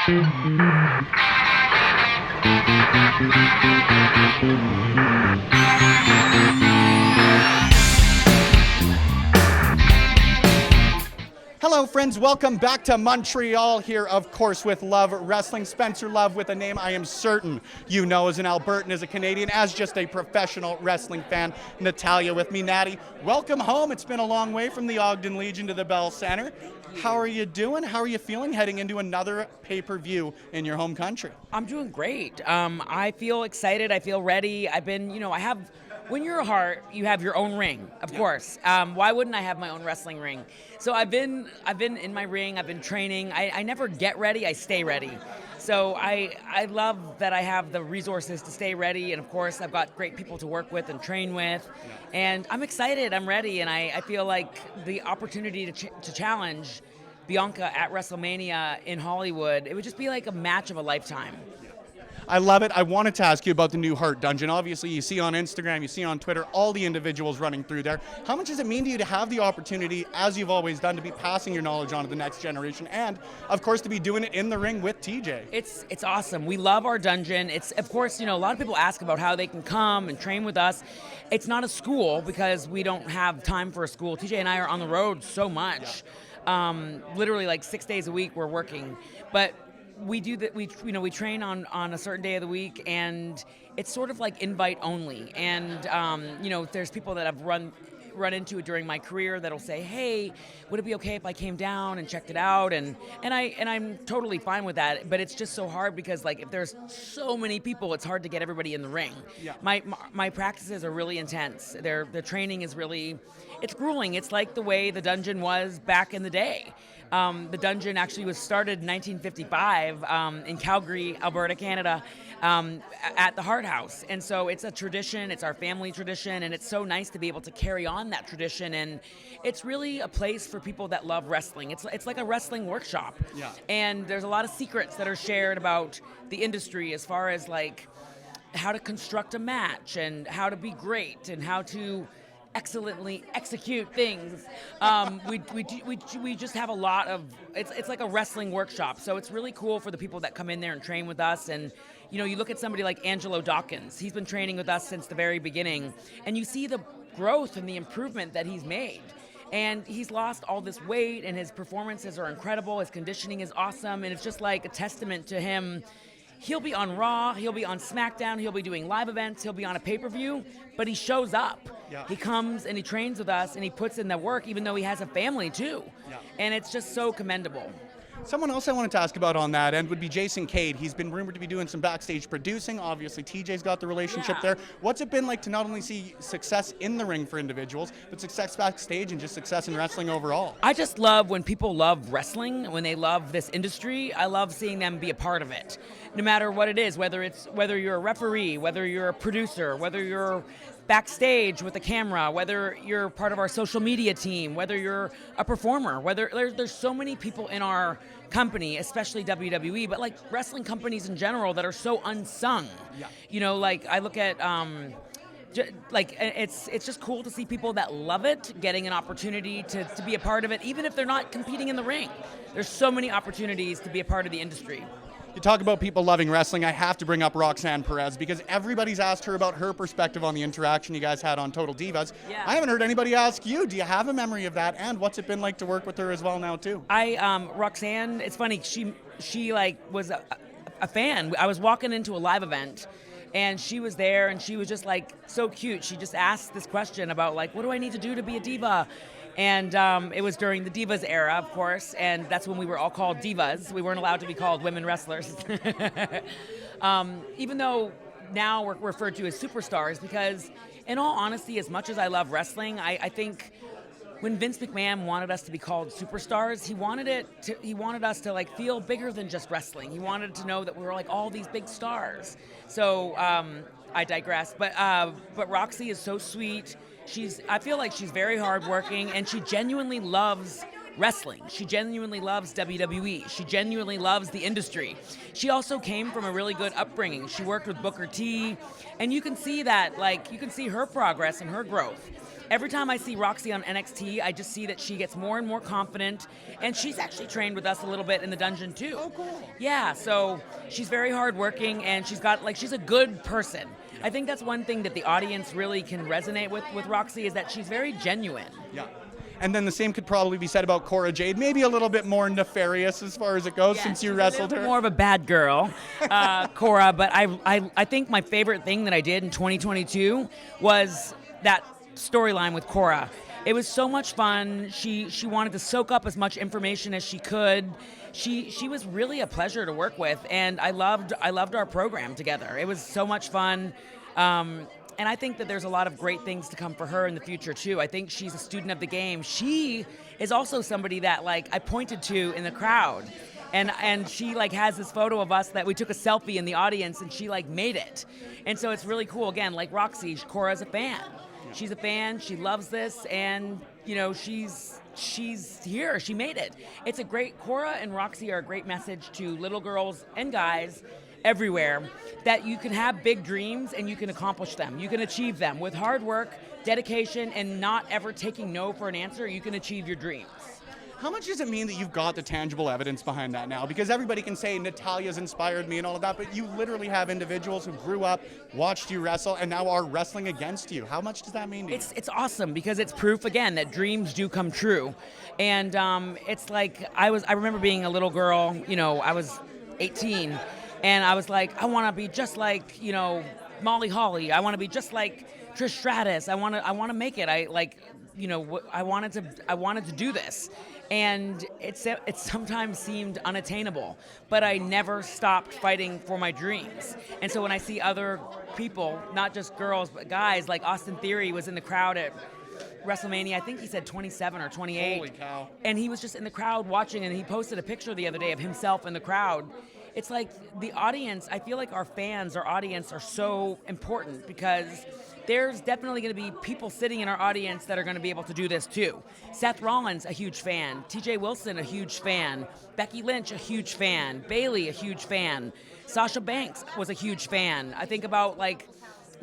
Hello, friends. Welcome back to Montreal here, of course, with Love Wrestling. Spencer Love with a name I am certain you know as an Albertan, as a Canadian, as just a professional wrestling fan. Natalya with me. Natty, welcome home. It's been a long way from the Ogden Legion to the Bell Center. How are you doing? How are you feeling heading into another pay-per-view in your home country? I'm doing great. I feel excited. I feel ready. When you're a Hart, you have your own ring, of course. Why wouldn't I have my own wrestling ring? So I've been in my ring. I've been training. I never get ready. I stay ready. So I love that I have the resources to stay ready. And of course, I've got great people to work with and train with. And I'm excited. I'm ready. And I feel like the opportunity to challenge Bianca at WrestleMania in Hollywood, it would just be like a match of a lifetime. I love it. I wanted to ask you about the new Hart Dungeon. Obviously, you see on Instagram, you see on Twitter, all the individuals running through there. How much does it mean to you to have the opportunity, as you've always done, to be passing your knowledge on to the next generation and, of course, to be doing it in the ring with TJ? It's awesome. We love our dungeon. It's, of course, a lot of people ask about how they can come and train with us. It's not a school because we don't have time for a school. TJ and I are on the road so much. Literally like 6 days a week we're working. But we do that. We train on a certain day of the week, and it's sort of like invite only. And there's people that I've run into it during my career that'll say, "Hey, would it be okay if I came down and checked it out?" And I'm totally fine with that. But it's just so hard because if there's so many people, it's hard to get everybody in the ring. Yeah. My practices are really intense. The training is it's grueling. It's like the way the dungeon was back in the day. The dungeon actually was started in 1955 in Calgary, Alberta, Canada, at the Hart House. And so it's a tradition, it's our family tradition, and it's so nice to be able to carry on that tradition. And it's really a place for people that love wrestling. It's like a wrestling workshop. Yeah. And there's a lot of secrets that are shared about the industry as far as how to construct a match and how to be great and how to excellently execute things. We just have a lot of, it's like a wrestling workshop. So it's really cool for the people that come in there and train with us. And you look at somebody like Angelo Dawkins. He's been training with us since the very beginning, and you see the growth and the improvement that he's made. And he's lost all this weight, and his performances are incredible. His conditioning is awesome, and it's just like a testament to him. He'll be on Raw, he'll be on SmackDown, he'll be doing live events, he'll be on a pay-per-view, but he shows up. Yeah. He comes and he trains with us and he puts in the work, even though he has a family too. Yeah. And it's just so commendable. Someone else I wanted to ask about on that end would be Jason Cade. He's been rumored to be doing some backstage producing. Obviously, TJ's got the relationship there. What's it been like to not only see success in the ring for individuals, but success backstage and just success in wrestling overall? I just love when people love wrestling, when they love this industry. I love seeing them be a part of it, no matter what it is, whether you're a referee, whether you're a producer, whether you're backstage with a camera, whether you're part of our social media team, whether you're a performer, whether there's so many people in our company, especially WWE, but wrestling companies in general that are so unsung. Yeah. I look at it's just cool to see people that love it getting an opportunity to be a part of it, even if they're not competing in the ring. There's so many opportunities to be a part of the industry. You talk about people loving wrestling, I have to bring up Roxanne Perez because everybody's asked her about her perspective on the interaction you guys had on Total Divas. Yeah. I haven't heard anybody ask you, do you have a memory of that, and what's it been like to work with her as well now too? Roxanne, it's funny, she was a fan. I was walking into a live event and she was there and she was just so cute. She just asked this question about what do I need to do to be a diva? And it was during the Divas era, of course, and that's when we were all called divas. We weren't allowed to be called women wrestlers. Even though now we're referred to as superstars, because in all honesty, as much as I love wrestling, I think when Vince McMahon wanted us to be called superstars, he wanted us to feel bigger than just wrestling. He wanted to know that we were all these big stars. So I digress. But Roxy is so sweet. I feel like she's very hardworking, and she genuinely loves wrestling. She genuinely loves WWE. She genuinely loves the industry. She also came from a really good upbringing. She worked with Booker T, and you can see that, you can see her progress and her growth. every time I see Roxy on NXT, I just see that she gets more and more confident, and she's actually trained with us a little bit in the dungeon too. Oh, cool. Yeah, so she's very hardworking, and she's a good person. I think that's one thing that the audience really can resonate with Roxy, is that she's very genuine. Yeah. And then the same could probably be said about Cora Jade. Maybe a little bit more nefarious as far as it goes, since you wrestled her. More of a bad girl, Cora. But I think my favorite thing that I did in 2022 was that storyline with Cora. It was so much fun. She wanted to soak up as much information as she could. She was really a pleasure to work with, and I loved our program together. It was so much fun. And I think that there's a lot of great things to come for her in the future too. I think she's a student of the game. She is also somebody that I pointed to in the crowd, and she has this photo of us that we took a selfie in the audience, and she made it. And so it's really cool. Again, like Roxy, Cora's a fan. She's a fan. She loves this, and she's here. She made it. It's a great. Cora and Roxy are a great message to little girls and guys everywhere, that you can have big dreams and you can accomplish them. You can achieve them with hard work, dedication, and not ever taking no for an answer. You can achieve your dreams. How much does it mean that you've got the tangible evidence behind that now? Because everybody can say Natalya's inspired me and all of that, but you literally have individuals who grew up, watched you wrestle, and now are wrestling against you. How much does that mean to you? It's awesome, because it's proof, again, that dreams do come true. And it's like, I remember being a little girl, I was 18, and I was like, I want to be just like, Molly Holly. I want to be just like Trish Stratus. I want to make it. I wanted to do this. And it sometimes seemed unattainable, but I never stopped fighting for my dreams. And so when I see other people, not just girls, but guys, like Austin Theory was in the crowd at WrestleMania, I think he said 27 or 28. Holy cow. And he was just in the crowd watching, and he posted a picture the other day of himself in the crowd. It's like the audience, I feel like our fans, our audience are so important, because there's definitely going to be people sitting in our audience that are going to be able to do this too. Seth Rollins, a huge fan. TJ Wilson, a huge fan. Becky Lynch, a huge fan. Bayley, a huge fan. Sasha Banks was a huge fan. I think about I'm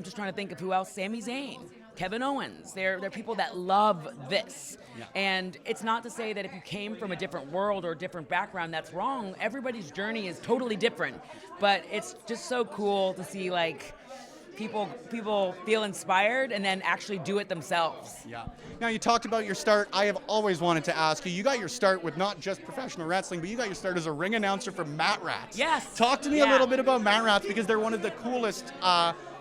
just trying to think of who else. Sami Zayn, Kevin Owens. They're people that love this. Yeah. And it's not to say that if you came from a different world or a different background, that's wrong. Everybody's journey is totally different. But it's just so cool to see people feel inspired and then actually do it themselves. Yeah. Now, you talked about your start. I have always wanted to ask you, you got your start with not just professional wrestling, but you got your start as a ring announcer for Matrats. Yes. Talk to me a little bit about Matrats, because they're one of the coolest,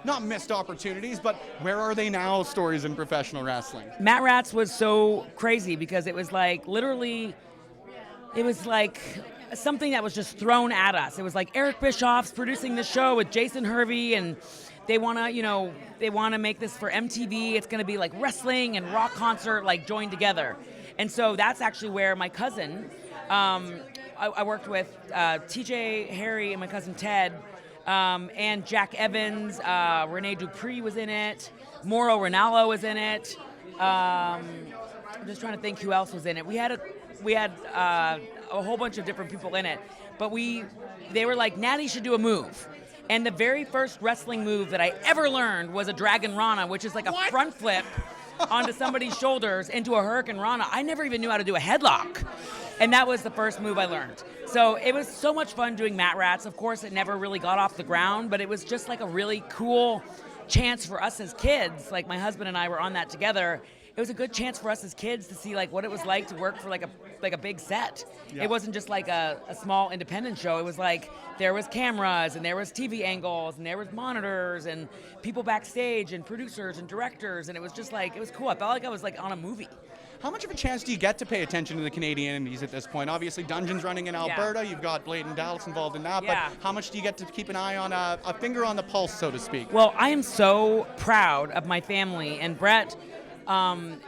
not missed opportunities, but where are they now stories in professional wrestling. Matrats was so crazy, because it was literally, it was something that was just thrown at us. It was like Eric Bischoff's producing the show with Jason Hervey, and they want to make this for MTV. It's going to be like wrestling and rock concert joined together. And so that's actually where my cousin, I worked with TJ, Harry, and my cousin Ted, and Jack Evans, Rene Dupree was in it, Mauro Ranallo was in it. I'm just trying to think who else was in it. We had a whole bunch of different people in it, but they were like, Natty should do a move. And the very first wrestling move that I ever learned was a Dragon Rana, which is like a front flip onto somebody's shoulders into a Hurricane Rana. I never even knew how to do a headlock. And that was the first move I learned. So it was so much fun doing Matrats. Of course, it never really got off the ground, but it was just a really cool chance for us as kids. My husband and I were on that together. It was a good chance for us as kids to see what it was like to work for a big set. Yeah. It wasn't just a small independent show. It was there was cameras, and there was TV angles, and there was monitors, and people backstage, and producers and directors, and it was just it was cool. I felt like I was on a movie. How much of a chance do you get to pay attention to the Canadian indies at this point? Obviously, Dungeon's running in Alberta. Yeah. You've got Blade and Dallas involved in that. Yeah. But how much do you get to keep an eye on, a finger on the pulse, so to speak? Well, I am so proud of my family. And Brett,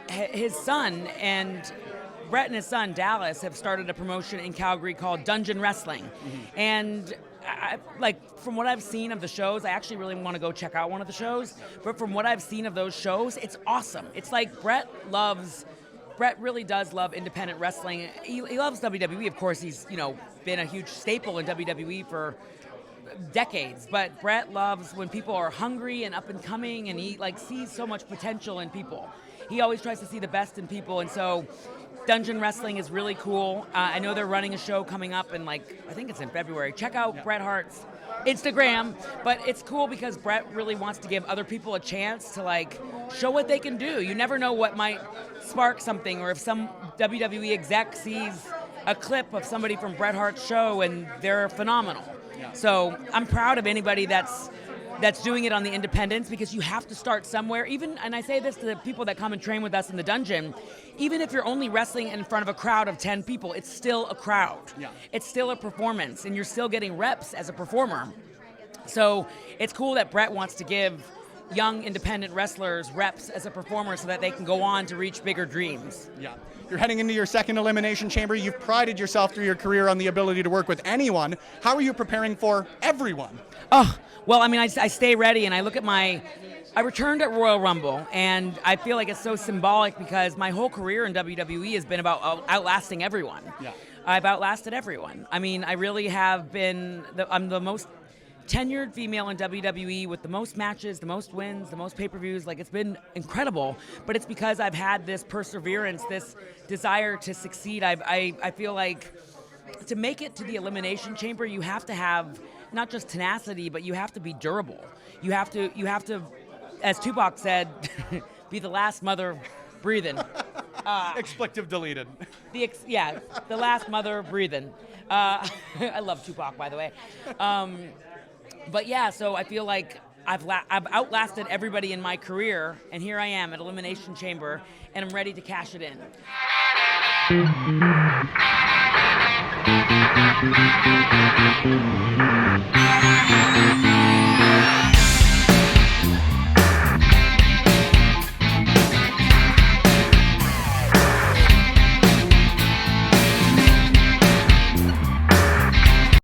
his son, and Brett and his son, Dallas, have started a promotion in Calgary called Dungeon Wrestling. Mm-hmm. And from what I've seen of the shows, I actually really want to go check out one of the shows. But from what I've seen of those shows, it's awesome. It's Brett really does love independent wrestling. He loves WWE. Of course, he's been a huge staple in WWE for decades. But Brett loves when people are hungry and up and coming, and he sees so much potential in people. he always tries to see the best in people, and so Dungeon Wrestling is really cool. I know they're running a show coming up in I think it's in February. Check out Bret Hart's Instagram, but it's cool because Bret really wants to give other people a chance to show what they can do. You never know what might spark something, or if some WWE exec sees a clip of somebody from Bret Hart's show and they're phenomenal. Yeah. So I'm proud of anybody that's doing it on the independents, because you have to start somewhere. Even, and I say this to the people that come and train with us in the dungeon, even if you're only wrestling in front of a crowd of 10 people, it's still a crowd. Yeah. It's still a performance, and you're still getting reps as a performer. So it's cool that Bret wants to give young independent wrestlers reps as a performer so that they can go on to reach bigger dreams. Yeah. You're heading into your second Elimination Chamber. You've prided yourself through your career on the ability to work with anyone. How are you preparing for everyone? Oh, well, I mean, I stay ready, and I look at I returned at Royal Rumble, and I feel like it's so symbolic because my whole career in WWE has been about outlasting everyone. Yeah. I've outlasted everyone. I mean, I really have been, I'm the most tenured female in WWE with the most matches, the most wins, the most pay-per-views. It's been incredible, but it's because I've had this perseverance, this desire to succeed. I feel like to make it to the Elimination Chamber, you have to have not just tenacity, but you have to be durable. You have to, as Tupac said, be the last mother breathing. Expletive deleted. The last mother breathing. I love Tupac, by the way. But yeah, so I feel like I've outlasted everybody in my career, and here I am at Elimination Chamber, and I'm ready to cash it in.